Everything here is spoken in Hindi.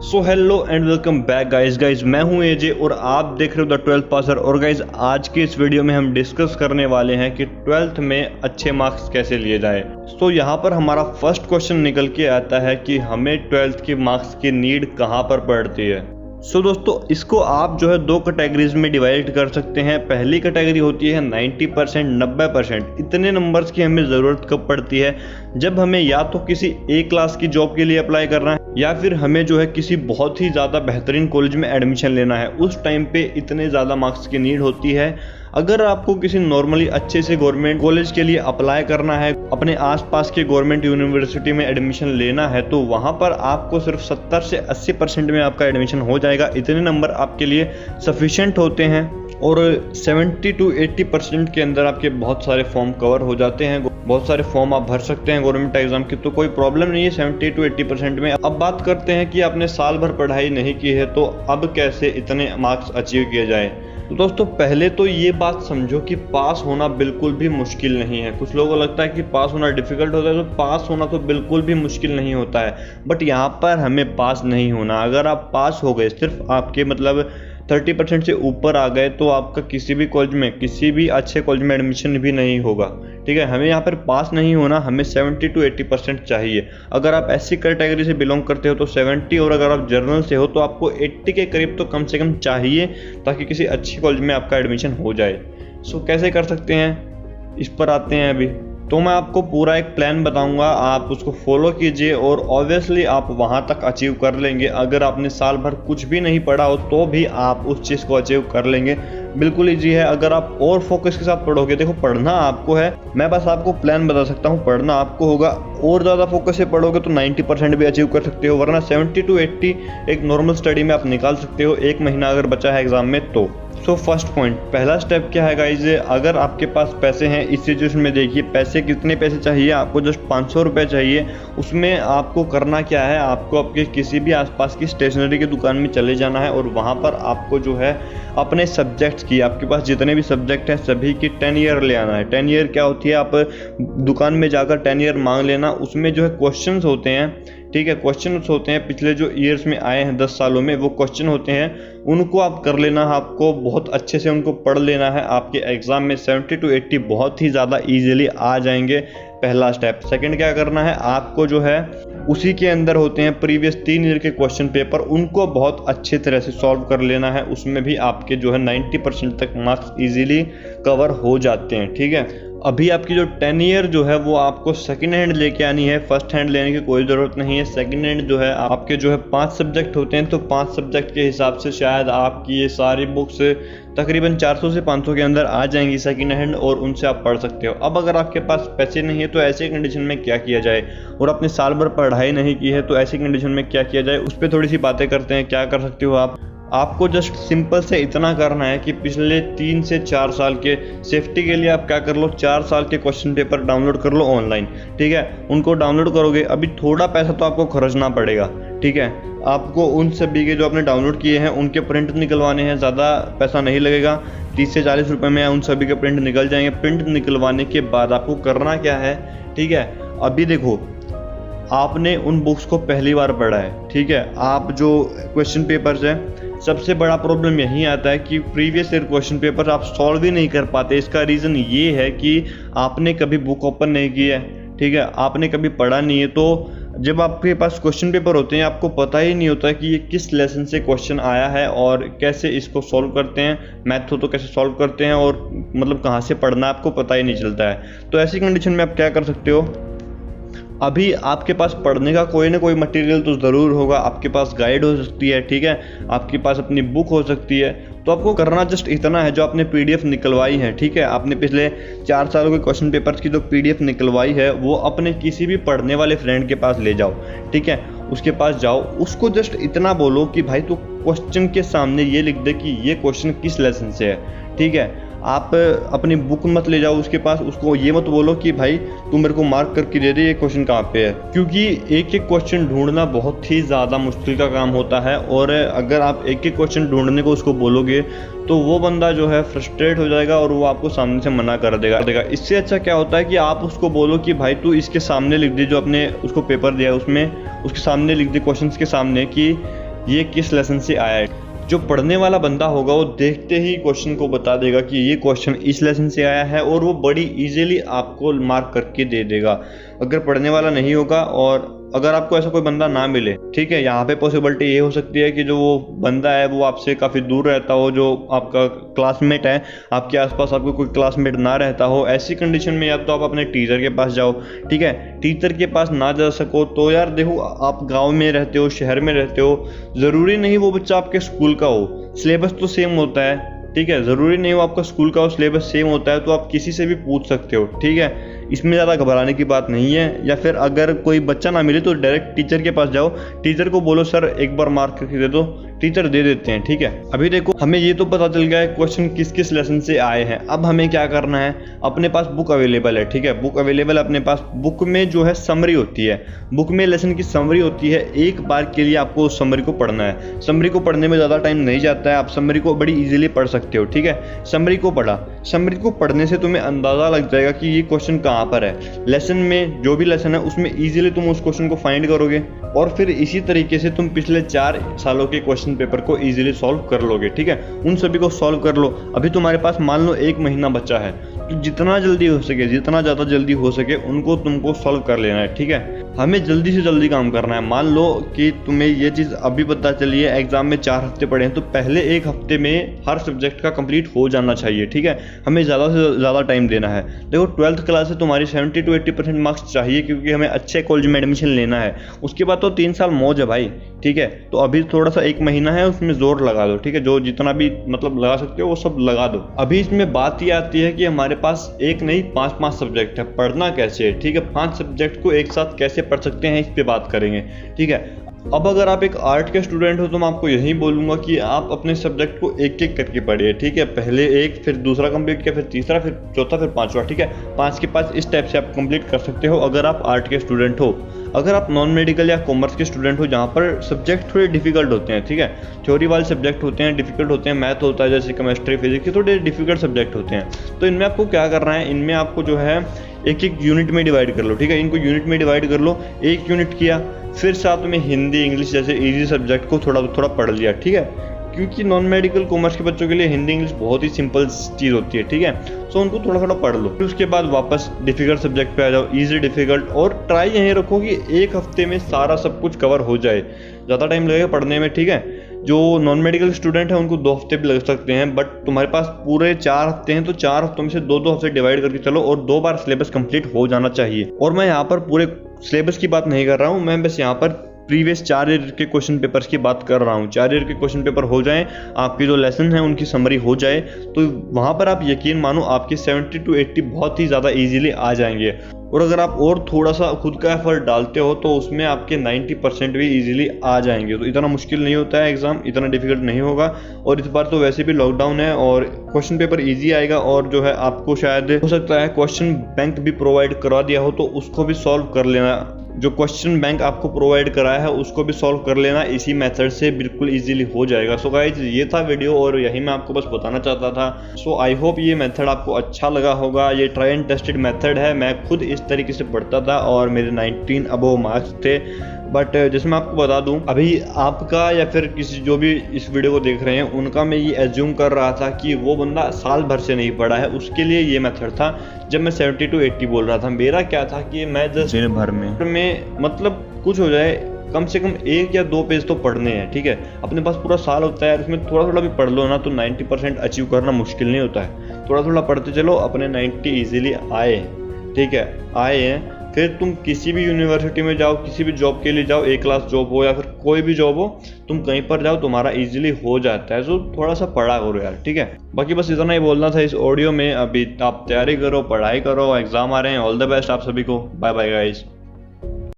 So hello and welcome back guys मैं हूं एजे और आप देख रहे हो द 12th पासर। और गाइज आज की इस वीडियो में हम डिस्कस करने वाले हैं कि 12th में अच्छे मार्क्स कैसे लिए जाए। तो यहाँ पर हमारा फर्स्ट क्वेश्चन निकल के आता है कि हमें 12th के मार्क्स की नीड कहाँ पर पड़ती है। सो दोस्तों, इसको आप जो है दो कैटेगरीज में डिवाइड कर सकते हैं। पहली कैटेगरी होती है 90%, 90%। इतने नंबर्स की हमें ज़रूरत कब पड़ती है? जब हमें या तो किसी ए क्लास की जॉब के लिए अप्लाई करना है या फिर हमें जो है किसी बहुत ही ज़्यादा बेहतरीन कॉलेज में एडमिशन लेना है। उस टाइम पे इतने ज़्यादा मार्क्स की नीड होती है। अगर आपको किसी नॉर्मली अच्छे से गवर्नमेंट कॉलेज के लिए अप्लाई करना है, अपने आसपास के गवर्नमेंट यूनिवर्सिटी में एडमिशन लेना है, तो वहाँ पर आपको सिर्फ 70 से 80% में आपका एडमिशन हो जाएगा। इतने नंबर आपके लिए सफिशेंट होते हैं और 70 to 80% के अंदर आपके बहुत सारे फॉर्म कवर हो जाते हैं। बहुत सारे फॉर्म आप भर सकते हैं गवर्नमेंट एग्जाम की, तो कोई प्रॉब्लम नहीं है 70 to 80% में। अब बात करते हैं कि आपने साल भर पढ़ाई नहीं की है, तो अब कैसे इतने मार्क्स अचीव किए जाए। तो दोस्तों, पहले तो ये बात समझो कि पास होना बिल्कुल भी मुश्किल नहीं है। कुछ लोगों को लगता है कि पास होना डिफिकल्ट होता है, तो पास होना तो बिल्कुल भी मुश्किल नहीं होता है। बट यहाँ पर हमें पास नहीं होना। अगर आप पास हो गए, सिर्फ आपके मतलब 30% से ऊपर आ गए, तो आपका किसी भी कॉलेज में, किसी भी अच्छे कॉलेज में एडमिशन भी नहीं होगा। ठीक है, हमें यहाँ पर पास नहीं होना, हमें 70 to 80% चाहिए। अगर आप ऐसी कैटेगरी से बिलोंग करते हो तो 70, और अगर आप जर्नल से हो तो आपको 80 के करीब तो कम से कम चाहिए, ताकि किसी अच्छी कॉलेज में आपका एडमिशन हो जाए। सो कैसे कर सकते हैं, इस पर आते हैं। अभी तो मैं आपको पूरा एक प्लान बताऊंगा, आप उसको फॉलो कीजिए और ऑब्वियसली आप वहां तक अचीव कर लेंगे। अगर आपने साल भर कुछ भी नहीं पढ़ा हो तो भी आप उस चीज़ को अचीव कर लेंगे। बिल्कुल ईजी है। अगर आप और फोकस के साथ पढ़ोगे, देखो पढ़ना आपको है, मैं बस आपको प्लान बता सकता हूँ, पढ़ना आपको होगा। और ज़्यादा फोकस से पढ़ोगे तो 90% भी अचीव कर सकते हो, वरना 70 to 80 एक नॉर्मल स्टडी में आप निकाल सकते हो, एक महीना अगर बचा है एग्जाम में तो। सो फर्स्ट पॉइंट, पहला स्टेप क्या है गाइज, अगर आपके पास पैसे हैं, इस सिचुएशन में देखिए पैसे, कितने पैसे चाहिए आपको? जस्ट 500 रुपये चाहिए। उसमें आपको करना क्या है, आपको आपके किसी भी आसपास की स्टेशनरी की दुकान में चले जाना है और वहाँ पर आपको जो है अपने सब्जेक्ट्स की, आपके पास जितने भी सब्जेक्ट हैं सभी की 10 ईयर ले आना है। 10 ईयर क्या होती है, आप दुकान में जाकर 10 ईयर मांग लेना। उसमें जो है क्वेश्चंस होते हैं, ठीक है, क्वेश्चन होते हैं पिछले जो ईयर्स में आए हैं 10 सालों में, वो क्वेश्चन होते हैं, उनको आप कर लेना। आपको बहुत अच्छे से उनको पढ़ लेना है। आपके एग्जाम में 70 to 80 बहुत ही ज़्यादा इजीली आ जाएंगे। पहला स्टेप। सेकंड क्या करना है, आपको जो है उसी के अंदर होते हैं प्रीवियस 3 ईयर के क्वेश्चन पेपर, उनको बहुत अच्छे तरह से सॉल्व कर लेना है। उसमें भी आपके जो है 90% तक मार्क्स इजीली कवर हो जाते हैं। ठीक है, अभी आपकी जो 10 ईयर जो है वो आपको सेकंड हैंड लेके आनी है, फर्स्ट हैंड लेने की कोई ज़रूरत नहीं है। सेकंड हैंड जो है आपके जो है 5 सब्जेक्ट होते हैं, तो 5 सब्जेक्ट के हिसाब से शायद आपकी ये सारी बुक्स तकरीबन 400 से 500 के अंदर आ जाएंगी सेकंड हैंड, और उनसे आप पढ़ सकते हो। अब अगर आपके पास पैसे नहीं है तो ऐसे कंडीशन में क्या किया जाए, और आपने साल भर पढ़ाई नहीं की है तो ऐसी कंडीशन में क्या किया जाए, उस पर थोड़ी सी बातें करते हैं। क्या कर सकते हो आप? आपको जस्ट सिंपल से इतना करना है कि पिछले 3 से 4 साल के सेफ्टी के लिए आप क्या कर लो, 4 साल के क्वेश्चन पेपर डाउनलोड कर लो ऑनलाइन। ठीक है, उनको डाउनलोड करोगे, अभी थोड़ा पैसा तो आपको खर्चना पड़ेगा। ठीक है, आपको उन सभी के जो आपने डाउनलोड किए हैं उनके प्रिंट निकलवाने हैं, ज़्यादा पैसा नहीं लगेगा, 30 से 40 रुपये में उन सभी के प्रिंट निकल जाएंगे। प्रिंट निकलवाने के बाद आपको करना क्या है, ठीक है, अभी देखो आपने उन बुक्स को पहली बार पढ़ा है। ठीक है, आप जो क्वेश्चन पेपर्स हैं, सबसे बड़ा प्रॉब्लम यही आता है कि प्रीवियस ईयर क्वेश्चन पेपर आप सॉल्व ही नहीं कर पाते। इसका रीज़न ये है कि आपने कभी बुक ओपन नहीं की है। ठीक है, आपने कभी पढ़ा नहीं है, तो जब आपके पास क्वेश्चन पेपर होते हैं आपको पता ही नहीं होता कि ये किस लेसन से क्वेश्चन आया है और कैसे इसको सॉल्व करते हैं, मैथ हो तो कैसे सॉल्व करते हैं, और मतलब कहाँ से पढ़ना है आपको पता ही नहीं चलता है। तो ऐसी कंडीशन में आप क्या कर सकते हो, अभी आपके पास पढ़ने का कोई ना कोई मटेरियल तो ज़रूर होगा। आपके पास गाइड हो सकती है, ठीक है, आपके पास अपनी बुक हो सकती है। तो आपको करना जस्ट इतना है, जो आपने PDF निकलवाई है, ठीक है, आपने पिछले 4 सालों के क्वेश्चन पेपर्स की जो PDF निकलवाई है वो अपने किसी भी पढ़ने वाले फ्रेंड के पास ले जाओ। ठीक है, उसके पास जाओ, उसको जस्ट इतना बोलो कि भाई तू क्वेश्चन के सामने ये लिख दे कि ये क्वेश्चन किस लेसन से है। ठीक है, आप अपनी बुक मत ले जाओ उसके पास, उसको ये मत बोलो कि भाई तू मेरे को मार्क करके दे दे ये क्वेश्चन कहाँ पे है, क्योंकि एक एक क्वेश्चन ढूंढना बहुत ही ज़्यादा मुश्किल का काम होता है। और अगर आप एक एक क्वेश्चन ढूंढने को उसको बोलोगे तो वो बंदा जो है फ्रस्ट्रेट हो जाएगा और वो आपको सामने से मना कर देगा। इससे अच्छा क्या होता है कि आप उसको बोलो कि भाई तू इसके सामने लिख दे, जो अपने उसको पेपर दिया है उसमें उसके सामने लिख दे, क्वेश्चंस के सामने, कि ये किस लेसन से आया है। जो पढ़ने वाला बंदा होगा वो देखते ही क्वेश्चन को बता देगा कि ये क्वेश्चन इस लेसन से आया है, और वो बड़ी इजीली आपको मार्क करके दे देगा। अगर पढ़ने वाला नहीं होगा और अगर आपको ऐसा कोई बंदा ना मिले, ठीक है, यहाँ पे पॉसिबिलिटी ये हो सकती है कि जो वो बंदा है वो आपसे काफ़ी दूर रहता हो, जो आपका क्लासमेट है, आपके आसपास आपको कोई क्लासमेट ना रहता हो। ऐसी कंडीशन में या तो आप अपने टीचर के पास जाओ, ठीक है। टीचर के पास ना जा सको तो यार देखो, आप गाँव में रहते हो, शहर में रहते हो, ज़रूरी नहीं वो बच्चा आपके स्कूल का हो, सिलेबस तो सेम होता है, ठीक है। ज़रूरी नहीं हो आपका स्कूल का हो, सिलेबस सेम होता है, तो आप किसी से भी पूछ सकते हो, ठीक है। इसमें ज़्यादा घबराने की बात नहीं है। या फिर अगर कोई बच्चा ना मिले तो डायरेक्ट टीचर के पास जाओ, टीचर को बोलो सर एक बार मार्क करके दे दो, टीचर दे देते हैं, ठीक है। अभी देखो, हमें ये तो पता चल गया है क्वेश्चन किस किस लेसन से आए हैं। अब हमें क्या करना है, अपने पास बुक अवेलेबल है, ठीक है। बुक अवेलेबल अपने पास, बुक में जो है समरी होती है, बुक में लेसन की समरी होती है। एक बार के लिए आपको उस समरी को पढ़ना है। समरी को पढ़ने में ज़्यादा टाइम नहीं जाता है, आप समरी को बड़ी ईजिली पढ़ सकते हो, ठीक है। समरी को पढ़ा, समरी को पढ़ने से तुम्हें अंदाज़ा लग जाएगा कि ये क्वेश्चन कहाँ पर है। लेसन में जो भी लेसन है उसमें ईजिली तुम उस क्वेश्चन को फाइंड करोगे, और फिर इसी तरीके से तुम पिछले 4 सालों के क्वेश्चन पेपर को इजीली सॉल्व कर लोगे, ठीक है। उन सभी को सॉल्व कर लो। अभी तुम्हारे पास मान लो 1 महीना बचा है, तो जितना जल्दी हो सके, जितना ज़्यादा जल्दी हो सके उनको तुमको सॉल्व कर लेना है, ठीक है। हमें जल्दी से जल्दी काम करना है। मान लो कि तुम्हें ये चीज़ अभी पता चली है, एग्जाम में 4 हफ्ते पड़े हैं, तो पहले 1 हफ्ते में हर सब्जेक्ट का कंप्लीट हो जाना चाहिए, ठीक है। हमें ज़्यादा से ज़्यादा टाइम देना है। देखो 12th क्लास से तुम्हारी 70 to 80% मार्क्स चाहिए, क्योंकि हमें अच्छे कॉलेज में एडमिशन लेना है। उसके बाद तो 3 साल मौज है भाई, ठीक है। तो अभी थोड़ा सा 1 महीना है, उसमें जोर लगा दो, ठीक है। जो जितना भी मतलब लगा सकते हो वो सब लगा दो। अभी इसमें बात ये आती है कि हमारे पास 1 नहीं 5 सब्जेक्ट है, पढ़ना कैसे है, ठीक है। 5 सब्जेक्ट को एक साथ कैसे पढ़ सकते हैं, इस पे बात करेंगे, ठीक है। अब अगर आप एक आर्ट के स्टूडेंट हो तो मैं आपको यही बोलूँगा कि आप अपने सब्जेक्ट को एक एक करके पढ़िए, ठीक है। पहले 1, फिर दूसरा कंप्लीट किया, फिर तीसरा, फिर चौथा, फिर 5वां, ठीक है। 5 के 5 इस टाइप से आप कंप्लीट कर सकते हो अगर आप आर्ट के स्टूडेंट हो। अगर आप नॉन मेडिकल या कॉमर्स के स्टूडेंट हो, जहाँ पर सब्जेक्ट थोड़े डिफिकल्ट होते हैं, ठीक है, थ्योरी वाले सब्जेक्ट होते हैं, डिफिकल्ट होते हैं, मैथ होता है, जैसे केमिस्ट्री, फिजिक्स, के थोड़े डिफिकल्ट सब्जेक्ट होते हैं, तो इनमें आपको क्या करना है, इनमें आपको जो है एक यूनिट में डिवाइड कर लो, ठीक है। इनको यूनिट में डिवाइड कर लो, 1 यूनिट किया, फिर साथ में हिंदी, इंग्लिश जैसे इजी सब्जेक्ट को थोड़ा थोड़ा पढ़ लिया, ठीक है। क्योंकि नॉन मेडिकल कॉमर्स के बच्चों के लिए हिंदी इंग्लिश बहुत ही सिंपल चीज़ होती है, ठीक है। सो उनको थोड़ा थोड़ा पढ़ लो, फिर उसके बाद वापस डिफिकल्ट सब्जेक्ट पे आ जाओ, इजी डिफिकल्ट, और ट्राई यहीं रखो कि 1 हफ्ते में सारा सब कुछ कवर हो जाए। ज़्यादा टाइम लगेगा पढ़ने में, ठीक है। जो नॉन मेडिकल स्टूडेंट है उनको 2 हफ्ते भी लग सकते हैं, बट तुम्हारे पास पूरे 4 हफ्ते हैं, तो 4 हफ्तों में से 2-2 हफ्ते डिवाइड करके चलो, और 2 बार सिलेबस कंप्लीट हो जाना चाहिए। और मैं यहाँ पर पूरे सिलेबस की बात नहीं कर रहा हूँ, मैं बस यहाँ पर प्रीवियस 4 ईयर के क्वेश्चन पेपर्स की बात कर रहा हूँ। 4 ईयर के क्वेश्चन पेपर हो जाएं, आपके जो लेसन है उनकी समरी हो जाए, तो वहाँ पर आप यकीन मानो आपके 70 to 80 बहुत ही ज़्यादा इजीली आ जाएंगे। और अगर आप और थोड़ा सा खुद का एफर्ट डालते हो तो उसमें आपके 90% भी इजीली आ जाएंगे। तो इतना मुश्किल नहीं होता है एग्ज़ाम, इतना डिफिकल्ट नहीं होगा। और इस बार तो वैसे भी लॉकडाउन है और क्वेश्चन पेपर इजी आएगा, और जो है आपको शायद हो सकता है क्वेश्चन बैंक भी प्रोवाइड करा दिया हो, तो उसको भी सॉल्व कर लेना। जो क्वेश्चन बैंक आपको प्रोवाइड कराया है उसको भी सॉल्व कर लेना, इसी मेथड से बिल्कुल इजीली हो जाएगा। सो गाइज ये था वीडियो, और यही मैं आपको बस बताना चाहता था। सो आई होप ये मेथड आपको अच्छा लगा होगा। ये ट्राई एंड टेस्टेड मेथड है, मैं खुद इस तरीके से पढ़ता था और मेरे 19 अबव मार्क्स थे। बट जैसे मैं आपको बता दूं, अभी आपका या फिर किसी जो भी इस वीडियो को देख रहे हैं उनका मैं ये एज्यूम कर रहा था कि वो बंदा साल भर से नहीं पढ़ा है, उसके लिए ये मेथड था। जब मैं 70 to 80 बोल रहा था, मेरा क्या था कि मैं जस्ट दिन भर में मतलब कुछ हो जाए, कम से कम 1 या 2 पेज तो पढ़ने हैं, ठीक है। अपने पास पूरा साल होता है, उसमें थोड़ा थोड़ा भी पढ़ लो ना तो 90% अचीव करना मुश्किल नहीं होता है। थोड़ा थोड़ा पढ़ते चलो, अपने 90 ईजिली आए, ठीक है, आए हैं। फिर तुम किसी भी यूनिवर्सिटी में जाओ, किसी भी जॉब के लिए जाओ, A क्लास जॉब हो या फिर कोई भी जॉब हो, तुम कहीं पर जाओ तुम्हारा इजीली हो जाता है। तो थोड़ा सा पढ़ा करो यार, ठीक है। बाकी बस इतना ही बोलना था इस ऑडियो में। अभी आप तैयारी करो, पढ़ाई करो, एग्जाम आ रहे हैं। ऑल द बेस्ट आप सभी को। Bye bye guys.